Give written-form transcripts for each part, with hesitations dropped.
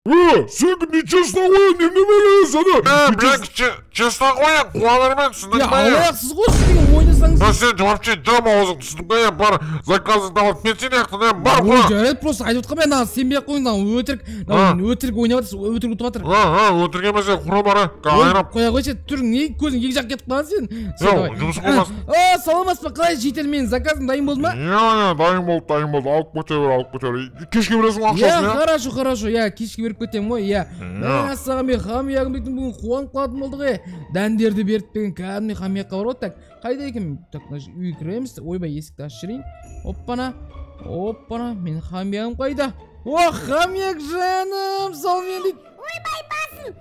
Sen ne честноғоя немелесің ана? Блядь, честноғоя қуалармен түсіндің Ya ба я? алаяқсыз ғой сіз деген ойнасаңыз. Сен вообще драма аузың түсіндің ба я? Бар заказыңды алып кетсең яқтан бар Ой ғой. жарайды, просто айтып отқан мен сенбей ақ қойыңыз, өтірік ойнап жатырсыз, өтірік ұтып жатыр. Өтірік емес құра бара. Қайрап. Қоя қойшы, түрің не көзің екі жақ кетіп қалған сен. Жұмыс қылмасын. Саламатсыз ба, қалай жетел, менің заказым дайын болды ма? Дайын болды. Алып кете бер. Кешке бересің ақшасын, Я, хорошо, я кешке беріп кетемін ғой, я. Саған мен хамиягымбектің бүгін қуанып қалатын болдық, дәндерді беріп деген кәдімгі хамиякқа бар ғой. Так, қайда екен? Так, үй кіреміз. Ойбай, есікті ашып жіберейін. Оппана, мен хамиягым қайда? О, хамияк жаным, сал мен дейді. Ойбай, басым,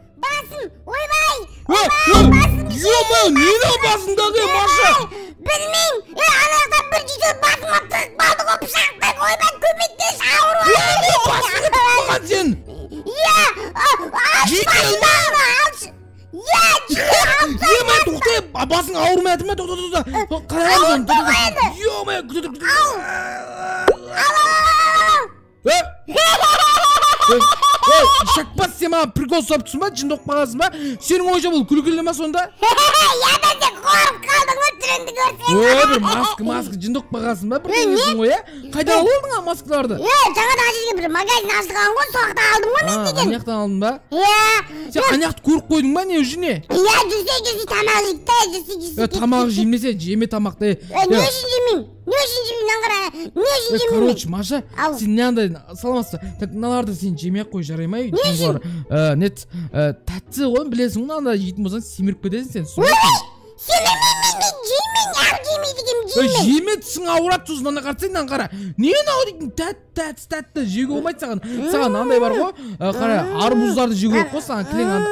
ойбай. Ё-моё, нені басындағы, Маша? Білмейм, анақта бір жетел басыма тығып қалды ғой пышақтан. Ойбай, көмектес, ауыр. Басыңды тұтпаған сен? Жетел ма? Емай, тоқтай, басың ауырмай жатыр ма? Тоқта. Қалай тоқта. Ё-моё, күтіп. Шақпас, сен маған прикол ұстап тұрсың ба? Жынды оқып қаласың ба? Сенің ойша бұл күлкілі ма сонда? Я да сен қорып қалдың ғой түріңді көрсең. Ой, бір маска жынды оқып қаласың ба? Бір несің ғой, қайда алдың маскаларды? Жаңадан жерге бір магазин ашылған ғой, соқта алдым ғой мен деген. Анаяқтан алдың ба? Сен анаяқты көріп қойдың ба, не жүзіне? Жүрсе тамақ жейді да, жүрсе. Тамақ жемесе, жеме тамақты. Не үшін жемеймін? Короче, Маша, сен не андай саламатсыз. Так, мыналарды сен жемей ақ қой, жарай ма? Нет, тәтті ғой, білесің ғой, анда жейтін болсаң семіріп кетесің сен. Семірмеймін, жеймін, ақ жемейді кем жеймін. Жеме түсің ауырат тұзын, ана қарасың, ана қара. Нені ау дейтін тәтті жеуге болмайды саған. Саған андай бар ғой, қара, арбуздарды жеуге болып қой, саған кілең анда.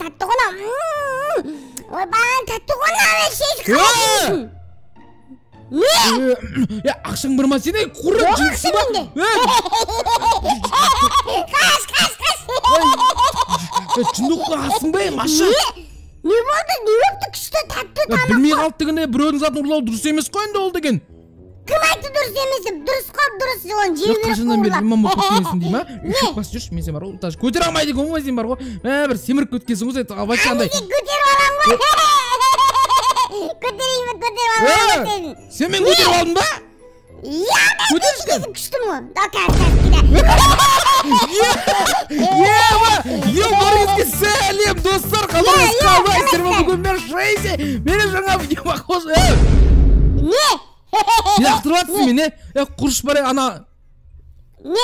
Тәтті ғона. Ойбай, тәтті ғона, шеш қалайсың. Ya akşam bir masine kurra cinsi bak. Kaç. Çındıkla asın be Maşa. Ne oldu kışta tatlı tamam. Bilmey kaldı gene bireudun zaten urlağı dürüst emes koyun da oldu gen. Kim aytı dürüst emesim? Dürüst kop dürüst olan Yok kaçından beri imam mutlu etmesin diyeyim ha. Üşük bas жүрші мен сен бар ғой. Көтер алмайды екен ғой сен бар ғой. Бір семіріп кеткенсің ғой сен вообще андай. Көтеріп алам ғой. Көтеріп алам ғой. Сен мен көтеріп алдың ба? Я мен көтеріп күштім ғой. Барыңызге сәлем достар, қалыңыз қалайсыздар ма? Бүгін мен Шрейзи, мені жаңа видеоға қосып. Не? Не ақтырып жатсың мені? Құрыш бар ана. Не?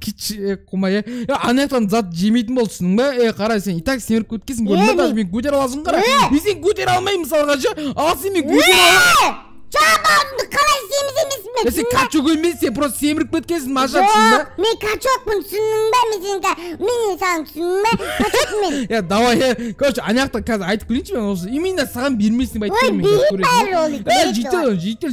Кич қомай. Анаяқтан зат жемейтін бол түсінің ба? Қарай сен итак семіріп көткесің көрдің ба? Даже мен көтер аласың қара. Сен көтер алмай мысалға жа. Ал сен мен көтер аласың. Жаңа алдымды қалай семіз емеспін бе? Сен качок емес, сен просто семіріп кеткенсің Маша түсің ба? Мен качокпын түсіндің ба? Мен саған түсіндің ба? Качокпын мен. Давай, короче, анаяқта қазір айтып көрейінші мен осы. Именно саған бермесін айтып көрейін.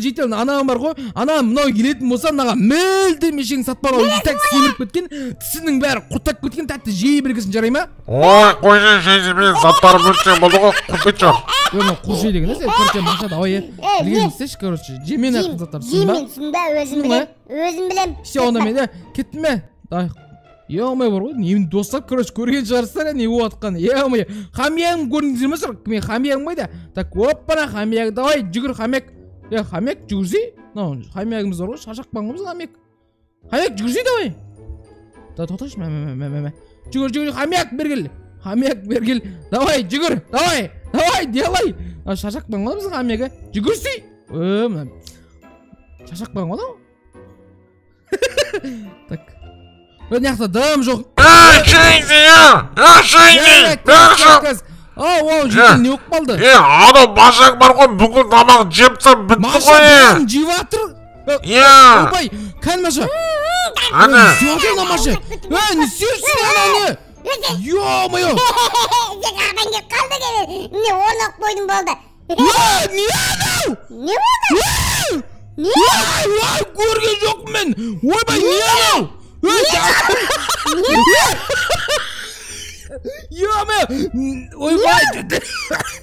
Жетел, анағым бар ғой. Анағым мынау келетін болса, мынаған мүлде мешең сатпар ол. Так семіріп кеткен, тісінің бәрі құрттап кеткен, тәтті жей бергесін жарай ма? Ой, қойшы жейсі мен заттарым өтсе болды ғой, құртпет жар. Құр жей деген, короче, Маша, давай, білген істеш, короче, жемен ақын заттар түсін ба? Жемен түсін ба, өзім білем. Все, онда мен, кеттім бе? Еумай бар ғой, немін достап, короче, көрген шығарсыздар, не оғатқан, еумай. Хамиягым көрдіңіздер ме сұр? Мен хамиягым байды. Так, оппана, хамиягы, давай, жүгір, хамияг. Хамияг, жүгірсей? Хамиягымыз бар ғой, шашақпан ғымыз, хамияг. Хамияг, жүгірсей, давай. Тоқташ, жүгір, хамияг бергел. Хамияг бергел. Давай, жүгір, давай, делай. Шашақпан ғымыз, хамияга. Жүгірсей. Шашақпан ғымыз. Так. Наяқта дым жоқ. Шейзи, Шейзи! Оу, жетел не оқып қалды? Анау Машак бар ғой, бүкіл тамақ жепсам бітті ғой. Маша жеп жатыр. Опай, кән Маша. Ана. Не істеп Маша? Не істеп ана? Ё-моё. Жағадан кеп қалды кебе. Не орнақ қойдым болды. Не анау? Не болды? Ой, көрген жоқпын мен. Ойбай, не анау? Ё-моё. Ойбай.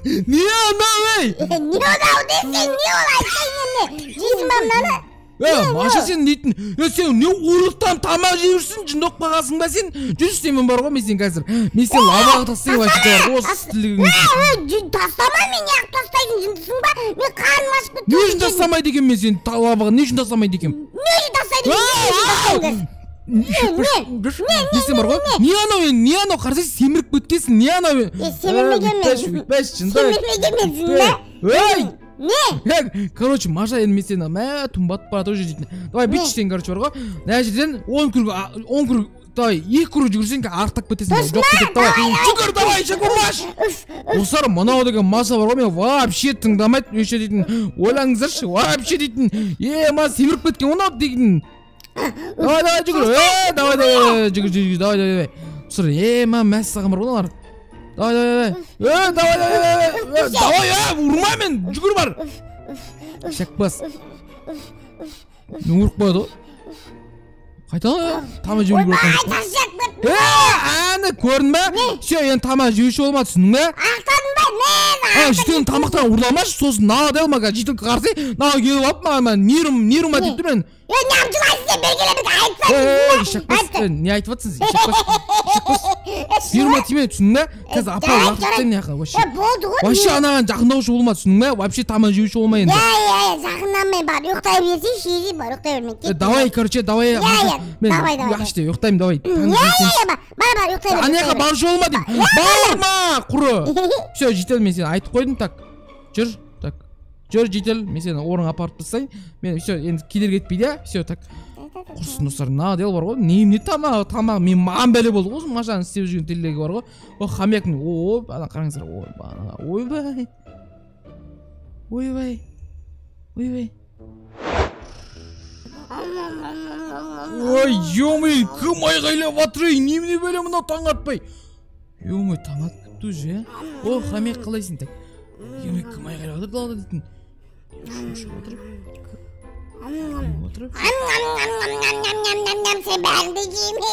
Не анау, ей? Не анау десең, не ол айтсаң не? Жейсің ба мынаны? Маша сен дейтін, сен не уылықтан тамақ жей жүрсің, жындоқ бағасың ба сен? Жүрсемен бар ғой, мен сен қазір. Мен сен лаваға тастайын вообще-то бар, осы тілігің. Тастамай, мен неғып тастайсың, жындысың ба? Мен қарным ашып кетті. Не үшін тастамайды екен мен сен лаваға, не үшін тастамайды екен? Не үшін тастайды? Не сен бар ғой? Не анау қарсай семіріп кеткесін, не анау? Семірмеген мен. Не? Короче, Маша енді мен сені тұмбатып барады уже дейтін. Давай бүйтші сен, короче, бар ғой. Мына жерден 10 круг, давай 2 круг жүгірсең артық кетесің. Жоқ кетеді, давай. Жүгір, давай, жүгірмаш. Осылар мынау деген Маша бар ғой, мен вообще тыңдамайды. Өше дейтін, ойлаңыздаршы, вообще дейтін. Ма семіріп кеткен онау дейтін. Давай, жүгір. Давай, жүгір, давай. Осылар, ма мәссаған бар ғой олар. Давай, ұрма мен, жүгір бар. Шақпас. Мен ұрып қояды ғой. Қайталы, тама жеуге көріп әні көрін ба? Все, енді тама жеуші болма, түсінің ба? Ақтадың ба? Мен жителін тамақтан ұрламашы, сосын наға дәл маға жителін қарсы, наға келіп алып маған, нерума деп тұр мен. Не жылайсың, бергелебек айтпадың. Шақпас, не айтып атсыз? Шақпас. Нерума тиме, түсінің ба? Қазір апа лақтыртайын не яқа, вообще. Болды ғой. Вообще анаған жақындаушы болма, түсінің ба? Вообще тама жеуші болма енді. Жақыннамай бар, ұйықтай берсей, шейді бар, ұйықтай бермей. Давай, короче, давай. Давай. Яқшты, ұйықтайым, давай. Бар, ұйықтай бермей. Анеға баршы болма дейм. Барма, құры. Все, жетел, мен сені айтып қойдым, так. Жүр, так. Жүр, жетел, мен сені орын апарып тастайын. Мен все, енді кедер кетпейді, все, так. Құрсын достар, на дел бар ғой. Немне тамақ, мен маған бәле болды ғой. Машаны істеп жүрген телдегі бар ғой. О, хамякның, ана қараңыздар. Ойбай. Ой, ё-мой, кім айғайлап атыр ей, немне бәле мына таң атпай. Ё-мой, таң атыпты уже. О, хамек қалайсың так. Ё-мой, кім айғайлап атыр далада дейтін. Шошып отырып. Сен бәрді жейме.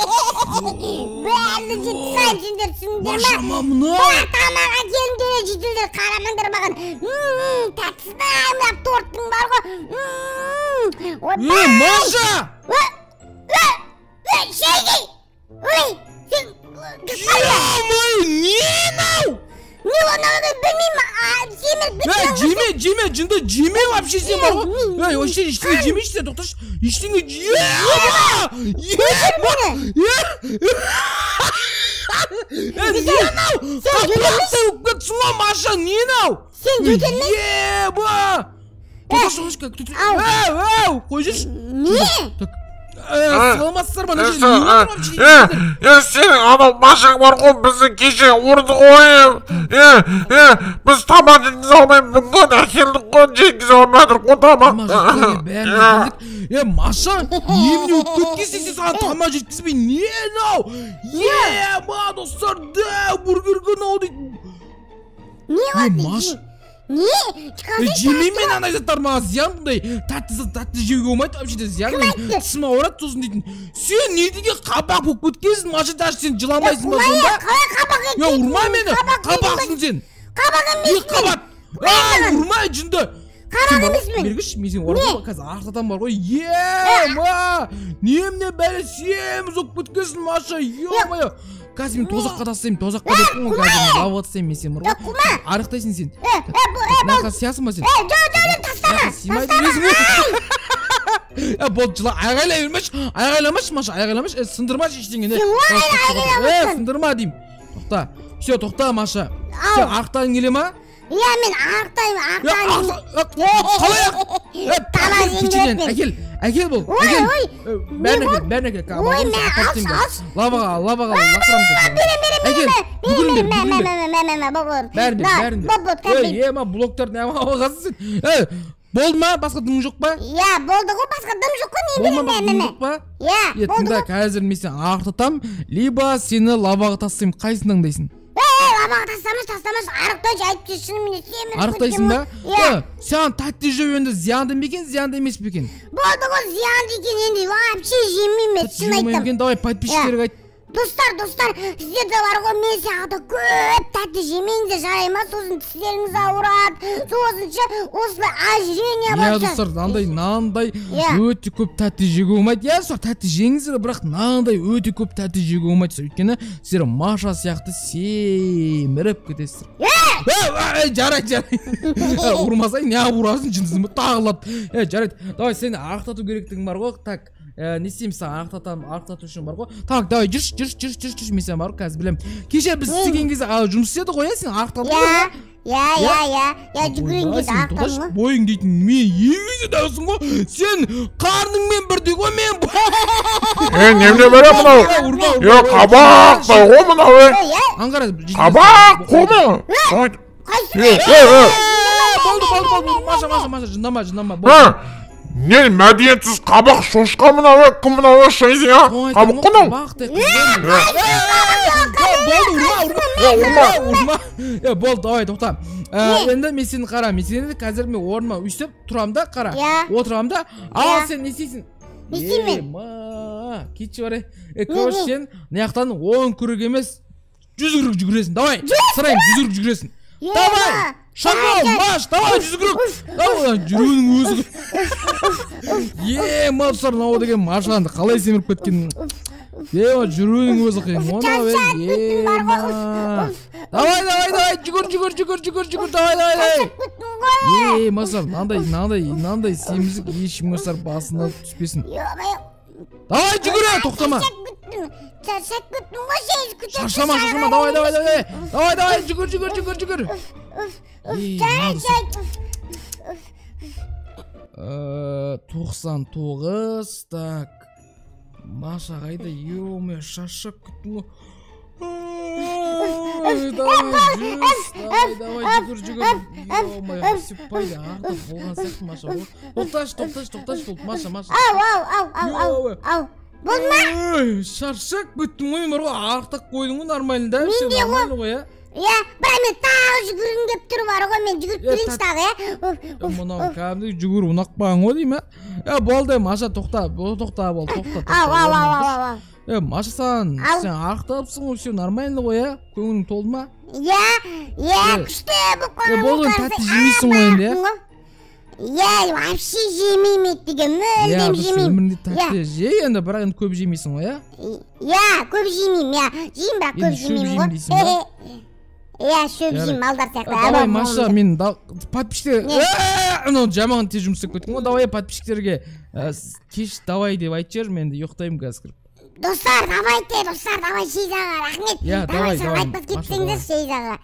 Бәрді жетсай жендер түсіндер ма? Машама мұна. Тамаға келімдер жетілдер қарамаңдар маған. Тәтсіздай мұнап торттың бар ғой. Маша! Шейгей! Ой, сен... Не нау? Не оны білмеймін, семір Жеме, жынды жеме вообще сен бар ғой. Вообще ештеңе жемейші сен, тоқташы. Ештеңе не нау? Қапақтай өп кетсің ғой, Маша, не нау? Сен жөтелмей? Тоқташы, қой жүрші. Не? Саламатсыздар ма? Сен анау Машаң бар ғой, біздің кеше ұрды ғой. Біз тамақ жегізе алмаймыз, бұндан әкелдік қой, жегізе алмадық қой тамақ. Маша, еміне өтіп кеткенсің, сен саған тамақ жеткізбей, не нау? Ма достар, бургерге нау дейтін. Не Маша? Не? Жемеймен анай заттар маған зиян бұндай. Тәтті жеуге болмайды, вообще-то зиян. Тісіма орады сосын дейтін. Сен не деген қабақ болып кеткенсің, Маша, даже сен жыламайсың ба сонда? Қалай қабақ екен? Ұрма мені, қабақсың сен. Қабақ емес мен. Қабақ. Ұрмай жынды. Қабақ емес мен. Бергіш, мен сен орады, қазір артадан бар ғой. Немне бәрі семіз өп кеткенсің, Маша, ё-мое. Қазір мен тозаққа тастайым, тозаққа деппін ғой, қазір мен лауға тастайым мен сен бар ғой. Арықтайсың сен. Мынақа сиясың ба сен? Тастама. Болды жыла, айғайлай бермеші, Маша, айғайламашы, сындырмашы ештеңені. Сындырма дейм. Тоқта, все, тоқта, Маша. Сен арықтайын келе ма? Мен арықтайым. Қалай әкел бұл, бәрін әкел. Ой, мен алшы. Лаваға, лақтырам. Әкел, бүгілін бер. Бәрін. Ма блоктар не алғасың сен. Болды ма? Басқа дымың жоқ па? Болды ғой, басқа дым жоқ қой, не білмеймін. Болды ма? Басқа дым жоқ па? Болды ғой. Қазір мен сен артытам, либо сені лаваға тастайым, қайсын таңдайсың? Лаваға тастамаш, арықтайшы, айтып шынымен семір. Арықтайсың ба? Сен тәтті жеу енді зиянды ма екен, зиянды емес пе екен? Болды ғой, зиянды екен енді, вообще жемеймін, шын айтам. Давай подписчиктерге айт. Достар, сіздер де бар ғой, мен сияқты көп тәтті жемеңіздер, жарай ма? Сосын тістеріңіз ауырады, сосын осылай ожирение бар. Достар, нандай өте көп тәтті жеуге болмайды. Достар, тәтті жеңіздер, бірақ нандай өте көп тәтті жеуге болмайды. Өйткені сіздер Маша сияқты семіріп кетесіздер. Жарайды. Ұрмасай, не ұрасың, жынысымы тағылады. Жарайды. Давай, сені ақтату керектігің бар ғой. Так, не істеймін саған, ақтату үшін бар ғой. Так, давай, жүрші, мен сен бар ғой, қазір білем. Кеше біз істеген кезде жұмыс істеді ғой, сен ақтату ғой. Я жүгірген кезде ақтату ғой. Бойың дейтін, мен егізі даусың ғой. Сен қарныңмен бірдей ғой, мен. Немне бере мынау? Қабақ ғой мынау. Аңғара. Қабақ қома. Болды, Маша, жындама. Не мәдениетсіз қабақ шошқа мынау, кім мынау шайзы, қабақ қонау? Болды, давай, тоқта. Енді мен сені қара, мен сені қазір мен орныма үйсіп тұрам да, қара. Отырам да, ал сен не істейсің? Не істеймін? Кетші бар, көрші сен неяқтан 10 күрік емес 100 күрік жүгіресің, давай, сырайым 100 күрік жүгіресің. Давай! Шамал, Маш, давай 100 күрік! Давай, жүруінің өзі. Маштар, нау деген Машанды қалай семіріп кеткен. Жүруінің өзі қиын. Давай, жүгір, давай. Маштар, нандай семізік ешім Маштар басына түспесін. Давай, жүгір, тоқтама. Шаршама, давай, жүгір. 99, так. Маша қайда, ё-мо, шаршап кеттім ғой. Давай, жүгір. Ё-мо, сеппайды, артық болған сияқты Маша. Тоқташы, Маша. Ау. Болды ма? Шаршап кеттім ғой, бар ғой, артық қойдың ғой, нормально да? Мен де ғой. Бірақ мен тағы жүгіргім кеп тұр бар ғой, мен жүгіріп келейінші тағы, Мұнау кәдімгі жүгір ұнақпаған ғой дейм, болды, Маша, тоқта, тоқта. Ау. Маша, сен ақтапсың ғой, все нормально ғой, көңілің толды ма? Күшті, бұл көңілім болды, тәтті жемейсің ғой енді, вообще жемеймін еттіге, мүлдем жемеймін. Өмірінде тәтті жей, енді бірақ енді көп жемейсің ғой, көп жемеймін, жеймін бірақ көп жемеймін ғой. Шөп жеймін, малдар сияқты. Давай, Маша, мен подписчиктер... Жамаған тез жұмыс істеп кеттім ғой, давай подписчиктерге кеш давай деп айтып жер, мен де ұйықтаймын қазір. Достар, давай Шейзаға, рахмет. Давай, айтпас кетсеңдер Шейзаға.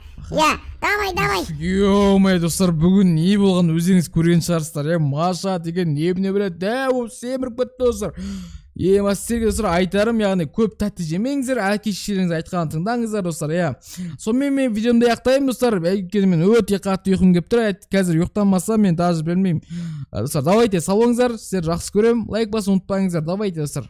Давай. Ё-май, достар, бүгін не болған өзіңіз көрген шығарсыздар, Маша деген небіне біледі, дәу семіріп кетті, достар. Сіздерге достар айтарым, яғни көп тәтті жемеңіздер, әке-шешелеріңіз айтқанын тыңдаңыздар, достар. Сонымен мен видеомды аяқтаймын, достар. Мен өте қатты ұйқым келіп тұр, қазір ұйықтамаса мен даже білмеймін. Достар, давайте сау болыңыздар, сіздерді жақсы көремін. Лайк басып ұмытпаңыздар, давайте, достар.